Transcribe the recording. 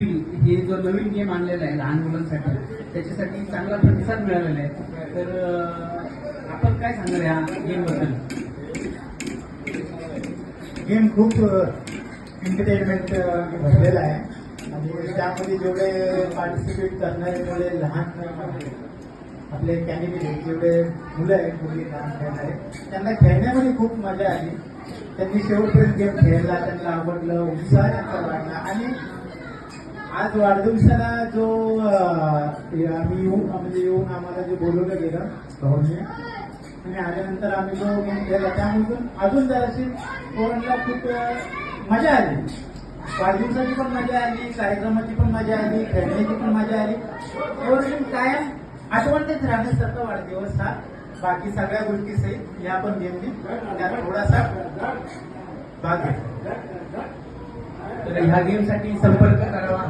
हे जो नवीन गेम आणलेला आहे लहान मुलांसाठी त्याच्यासाठी चांगला प्रतिसाद मिळालेला आहे. तर आपण काय सांगणार या गेम बद्दल? गेम खूप एंटरटेनमेंट भरलेला आहे आणि त्यामध्ये जेवढे पार्टिसिपेट करणारे जेवढे लहान आपले कॅन्डिडेट जेवढे मुलं आहेत मुली लहान खेळणारे त्यांना खेळण्यामध्ये खूप मजा आली. त्यांनी शेवटपर्यंत गेम खेळला, त्यांना आवडलं, उत्साह त्यांचा वाढला. आणि आज वाढदिवसाला जो आम्ही येऊन आम्हाला जे बोलवलं गेलं भाऊने आणि आल्यानंतर आम्ही जो गेम खेळला त्यामधून अजून जराशी पोरांना खूप मजा आली. वाढदिवसाची पण मजा आली, कार्यक्रमाची पण मजा आली, खेळण्याची पण मजा आली. एवढं कायम आठवणीत राहण्यासारखा वाढदिवस हा. बाकी सगळ्या गोष्टी सहित या पण गेमने त्याला थोडासा भाग घेतला. तर ह्या गेमसाठी संपर्क करावा.